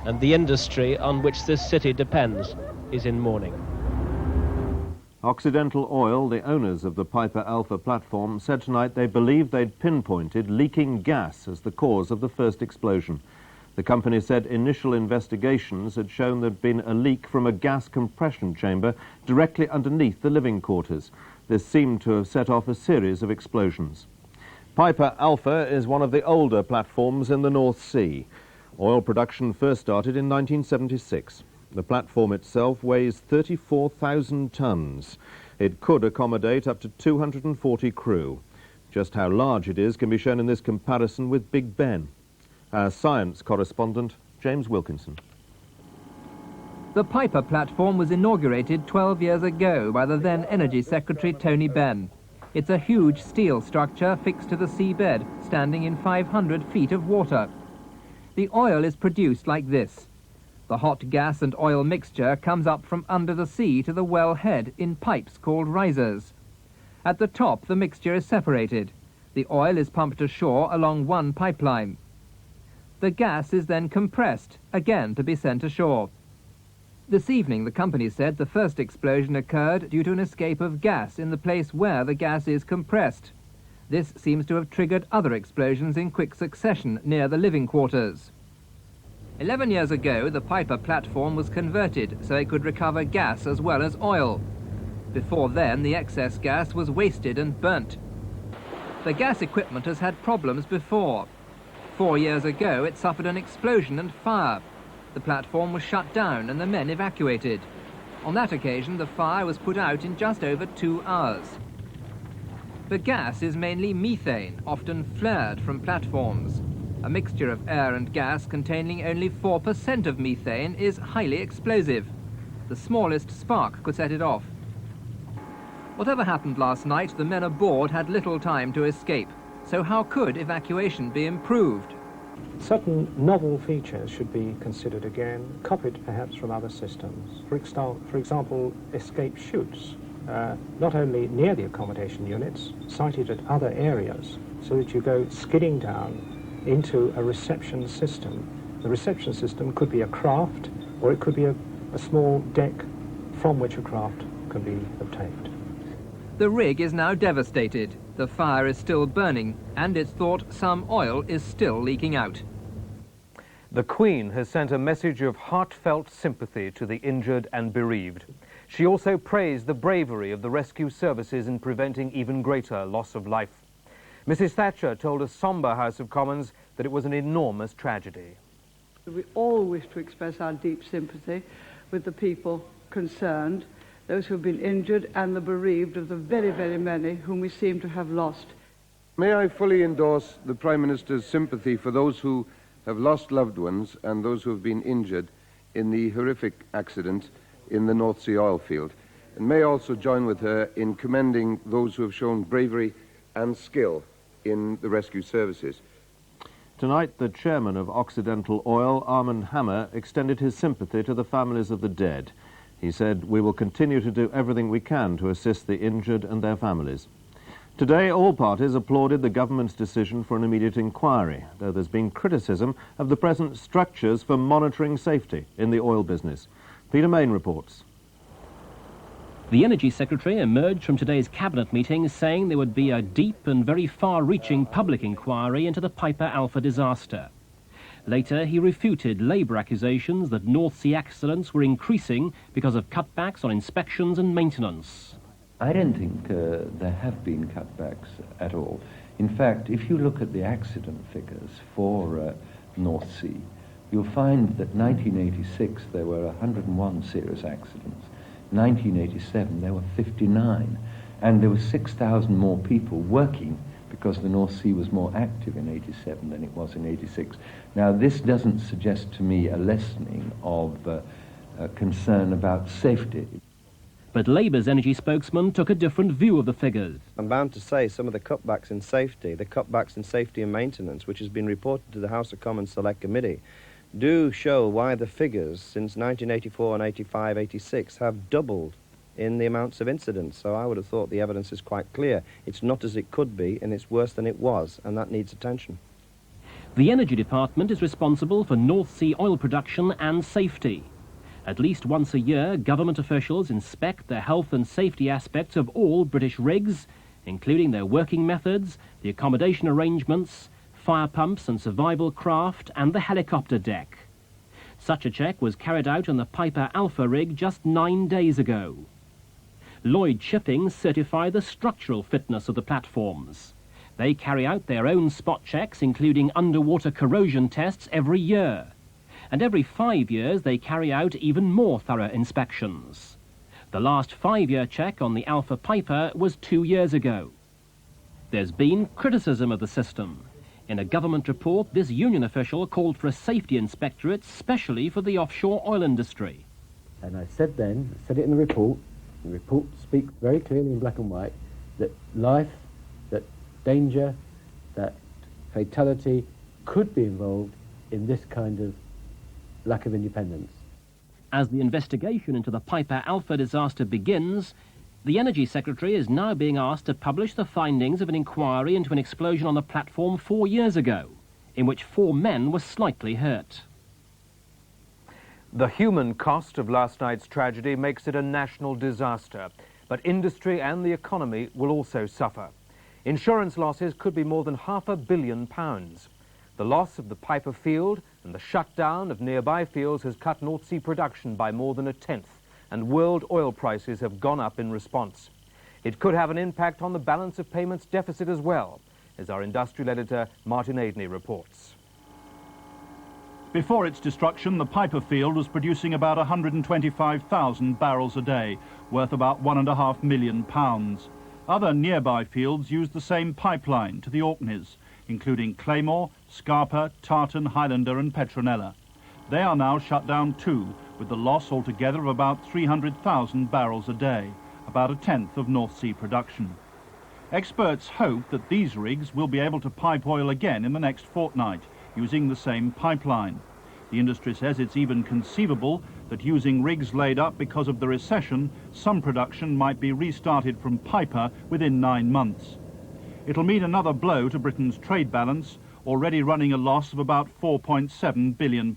and the industry on which this city depends is in mourning. Occidental Oil, the owners of the Piper Alpha platform, said tonight they believed they'd pinpointed leaking gas as the cause of the first explosion. The company said initial investigations had shown there'd been a leak from a gas compression chamber directly underneath the living quarters. This seemed to have set off a series of explosions. Piper Alpha is one of the older platforms in the North Sea. Oil production first started in 1976. The platform itself weighs 34,000 tons. It could accommodate up to 240 crew. Just how large it is can be shown in this comparison with Big Ben. Our science correspondent, James Wilkinson. The Piper platform was inaugurated 12 years ago by the then Energy Secretary Tony Benn. It's a huge steel structure fixed to the seabed, standing in 500 feet of water. The oil is produced like this. The hot gas and oil mixture comes up from under the sea to the wellhead in pipes called risers. At the top, the mixture is separated. The oil is pumped ashore along one pipeline. The gas is then compressed, again to be sent ashore. This evening, the company said the first explosion occurred due to an escape of gas in the place where the gas is compressed. This seems to have triggered other explosions in quick succession near the living quarters. 11 years ago, the Piper platform was converted so it could recover gas as well as oil. Before then, the excess gas was wasted and burnt. The gas equipment has had problems before. 4 years ago, it suffered an explosion and fire. The platform was shut down and the men evacuated. On that occasion, the fire was put out in just over 2 hours. The gas is mainly methane, often flared from platforms. A mixture of air and gas containing only 4% of methane is highly explosive. The smallest spark could set it off. Whatever happened last night, the men aboard had little time to escape. So how could evacuation be improved? Certain novel features should be considered again, copied perhaps from other systems. For example, escape chutes, not only near the accommodation units, sited at other areas, so that you go skidding down into a reception system. The reception system could be a craft, or it could be a small deck from which a craft can be obtained. The rig is now devastated. The fire is still burning, and it's thought some oil is still leaking out. The Queen has sent a message of heartfelt sympathy to the injured and bereaved. She also praised the bravery of the rescue services in preventing even greater loss of life. Mrs. Thatcher told a sombre House of Commons that it was an enormous tragedy. We all wish to express our deep sympathy with the people concerned, those who have been injured and the bereaved of the very, very many whom we seem to have lost. May I fully endorse the Prime Minister's sympathy for those who have lost loved ones and those who have been injured in the horrific accident in the North Sea oil field. And may I also join with her in commending those who have shown bravery and skill in the rescue services. Tonight, the chairman of Occidental Oil, Armand Hammer, extended his sympathy to the families of the dead. He said, "We will continue to do everything we can to assist the injured and their families." Today, all parties applauded the government's decision for an immediate inquiry, though there's been criticism of the present structures for monitoring safety in the oil business. Peter Main reports. The Energy Secretary emerged from today's cabinet meeting saying there would be a deep and very far-reaching public inquiry into the Piper Alpha disaster. Later, he refuted Labour accusations that North Sea accidents were increasing because of cutbacks on inspections and maintenance. I don't think there have been cutbacks at all. In fact, if you look at the accident figures for North Sea, you'll find that 1986 there were 101 serious accidents. 1987 there were 59, and there were 6,000 more people working because the North Sea was more active in 87 than it was in 86. Now, this doesn't suggest to me a lessening of concern about safety. But Labour's energy spokesman took a different view of the figures. I'm bound to say some of the cutbacks in safety, and maintenance, which has been reported to the House of Commons Select Committee, do show why the figures since 1984 and 85, 86 have doubled in the amounts of incidents. So I would have thought the evidence is quite clear. It's not as it could be, and it's worse than it was, and that needs attention. The Energy Department is responsible for North Sea oil production and safety. At least once a year, government officials inspect the health and safety aspects of all British rigs, including their working methods, the accommodation arrangements, fire pumps and survival craft, and the helicopter deck. Such a check was carried out on the Piper Alpha rig just 9 days ago. Lloyd Shipping certify the structural fitness of the platforms. They carry out their own spot checks, including underwater corrosion tests, every year. And every 5 years they carry out even more thorough inspections. The last 5-year check on the Alpha Piper was 2 years ago. There's been criticism of the system. In a government report, this union official called for a safety inspectorate specially for the offshore oil industry. And I said then, I said it in the report speaks very clearly in black and white, that life, that danger, that fatality could be involved in this kind of lack of independence. As the investigation into the Piper Alpha disaster begins, the Energy Secretary is now being asked to publish the findings of an inquiry into an explosion on the platform 4 years ago, in which 4 men were slightly hurt. The human cost of last night's tragedy makes it a national disaster, but industry and the economy will also suffer. Insurance losses could be more than £500 million. The loss of the Piper field and the shutdown of nearby fields has cut North Sea production by more than 1/10, and world oil prices have gone up in response. It could have an impact on the balance of payments deficit as well, as our industrial editor Martin Aidney reports. Before its destruction, the Piper field was producing about 125,000 barrels a day, worth about £1.5 million. Other nearby fields used the same pipeline to the Orkneys, including Claymore, Scarpa, Tartan, Highlander and Petronella. They are now shut down too, with the loss altogether of about 300,000 barrels a day, about 1/10 of North Sea production. Experts hope that these rigs will be able to pipe oil again in the next fortnight, using the same pipeline. The industry says it's even conceivable that using rigs laid up because of the recession, some production might be restarted from Piper within 9 months. It'll mean another blow to Britain's trade balance, already running a loss of about £4.7 billion.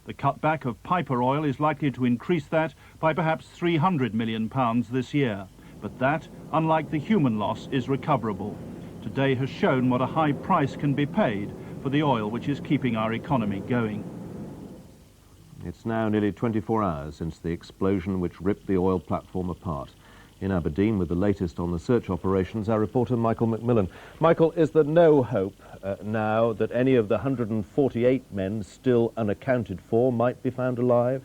The cutback of Piper oil is likely to increase that by perhaps £300 million this year. But that, unlike the human loss, is recoverable. Today has shown what a high price can be paid for the oil which is keeping our economy going. It's now nearly 24 hours since the explosion which ripped the oil platform apart. In Aberdeen, with the latest on the search operations, our reporter Michael Macmillan. Michael, is there no hope now that any of the 148 men still unaccounted for might be found alive?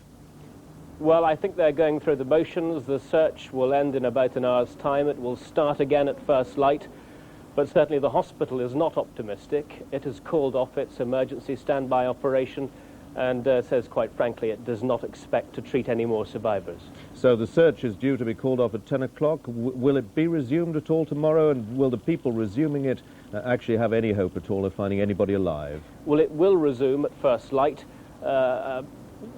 Well, I think they're going through the motions. The search will end in about an hour's time. It will start again at first light. But certainly the hospital is not optimistic. It has called off its emergency standby operation and says, quite frankly, it does not expect to treat any more survivors. So the search is due to be called off at 10 o'clock. Will it be resumed at all tomorrow, and will the people resuming it actually have any hope at all of finding anybody alive? Well, it will resume at first light,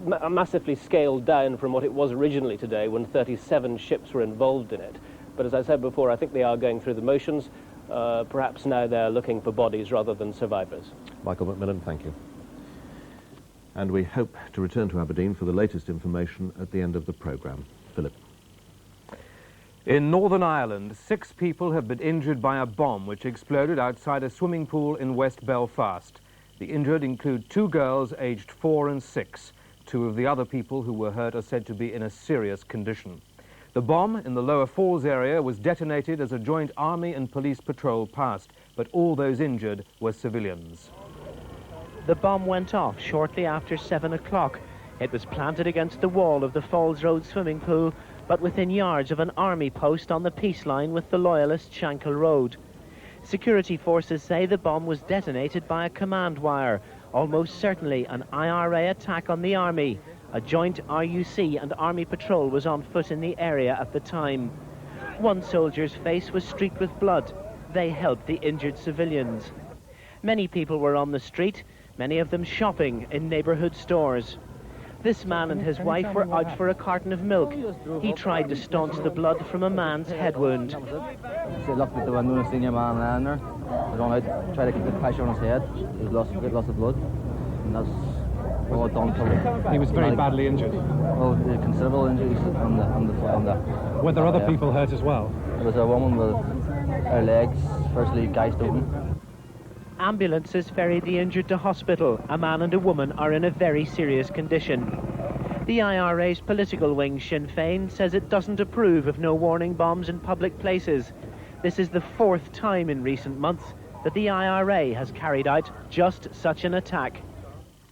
massively scaled down from what it was originally today when 37 ships were involved in it. But as I said before, I think they are going through the motions. Perhaps now they're looking for bodies rather than survivors. Michael Macmillan, thank you. And we hope to return to Aberdeen for the latest information at the end of the programme. Philip. In Northern Ireland, 6 people have been injured by a bomb which exploded outside a swimming pool in West Belfast. The injured include 2 girls aged 4 and 6. 2 of the other people who were hurt are said to be in a serious condition. The bomb in the Lower Falls area was detonated as a joint army and police patrol passed, but all those injured were civilians. The bomb went off shortly after 7 o'clock. It was planted against the wall of the Falls Road swimming pool, but within yards of an army post on the peace line with the loyalist Shankle Road. Security forces say the bomb was detonated by a command wire, almost certainly an IRA attack on the army. A joint RUC and army patrol was on foot in the area at the time. One soldier's face was streaked with blood. They helped the injured civilians. Many people were on the street, many of them shopping in neighbourhood stores. This man and his wife were out for a carton of milk. He tried to staunch the blood from a man's head wound. run out, try to keep the pressure on his head. He was lost of blood, and that's all done till... He was very badly injured? Well, considerable injuries on the... Were there other people hurt as well? There was a woman with her legs firstly gassed open. Ambulances ferried the injured to hospital. A man and a woman are in a very serious condition. The IRA's political wing, Sinn Féin, says it doesn't approve of no-warning bombs in public places. This is the 4th time in recent months that the IRA has carried out just such an attack.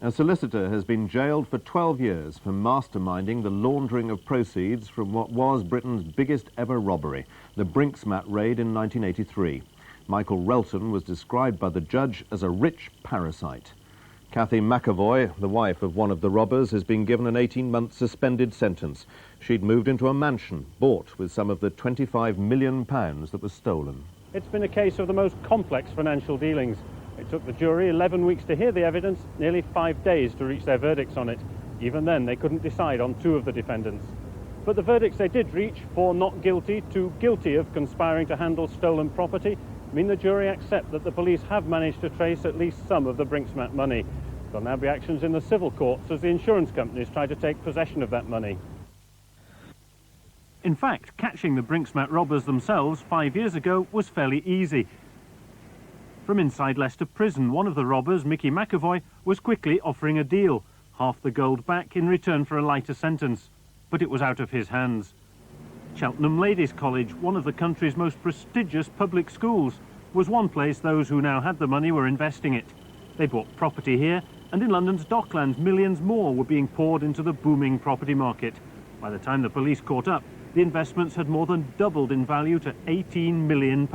A solicitor has been jailed for 12 years for masterminding the laundering of proceeds from what was Britain's biggest ever robbery, the Brinks-Mat raid in 1983. Michael Relton was described by the judge as a rich parasite. Kathy McAvoy, the wife of one of the robbers, has been given an 18-month suspended sentence. She'd moved into a mansion bought with some of the £25 million that was stolen. It's been a case of the most complex financial dealings. It took the jury 11 weeks to hear the evidence, nearly 5 days to reach their verdicts on it. Even then, they couldn't decide on 2 of the defendants. But the verdicts they did reach, 4 not guilty, 2 guilty of conspiring to handle stolen property, mean the jury accept that the police have managed to trace at least some of the Brinks-Mat money. There'll now be actions in the civil courts as the insurance companies try to take possession of that money. In fact, catching the Brinks-Mat robbers themselves 5 years ago was fairly easy. From inside Leicester Prison, one of the robbers, Mickey McAvoy, was quickly offering a deal, half the gold back in return for a lighter sentence. But it was out of his hands. Cheltenham Ladies College, one of the country's most prestigious public schools, was one place those who now had the money were investing it. They bought property here, and in London's Docklands, millions more were being poured into the booming property market. By the time the police caught up, the investments had more than doubled in value to £18 million.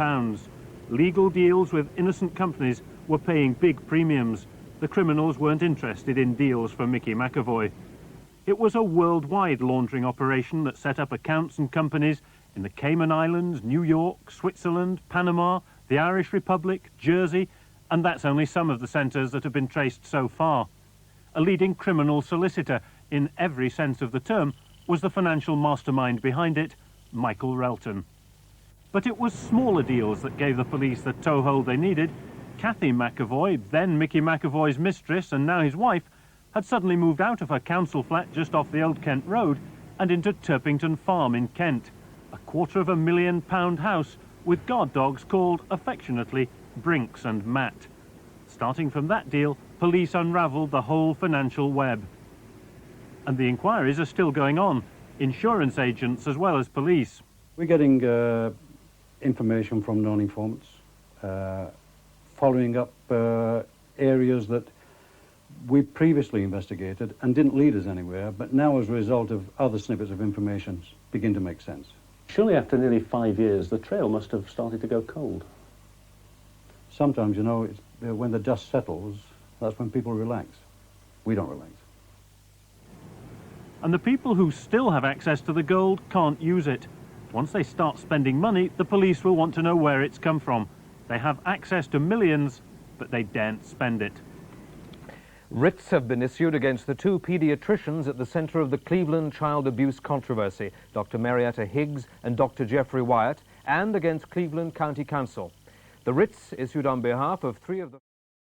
Legal deals with innocent companies were paying big premiums. The criminals weren't interested in deals for Mickey McAvoy. It was a worldwide laundering operation that set up accounts and companies in the Cayman Islands, New York, Switzerland, Panama, the Irish Republic, Jersey, and that's only some of the centres that have been traced so far. A leading criminal solicitor, in every sense of the term, was the financial mastermind behind it, Michael Relton. But it was smaller deals that gave the police the toehold they needed. Kathy McAvoy, then Mickey McAvoy's mistress and now his wife, had suddenly moved out of her council flat just off the Old Kent Road and into Turpington Farm in Kent, a £250,000 house with guard dogs called, affectionately, Brinks and Mat. Starting from that deal, police unravelled the whole financial web. And the inquiries are still going on, insurance agents as well as police. We're getting information from known informants, following up areas that we previously investigated and didn't lead us anywhere, but now as a result of other snippets of information begin to make sense. Surely after nearly 5 years, the trail must have started to go cold. Sometimes, you know, it's, when the dust settles, that's when people relax. We don't relax. And the people who still have access to the gold can't use it. Once they start spending money, the police will want to know where it's come from. They have access to millions, but they daren't spend it. Writs have been issued against the 2 paediatricians at the centre of the Cleveland child abuse controversy, Dr. Marietta Higgs and Dr. Jeffrey Wyatt, and against Cleveland County Council. The writs issued on behalf of 3 of the...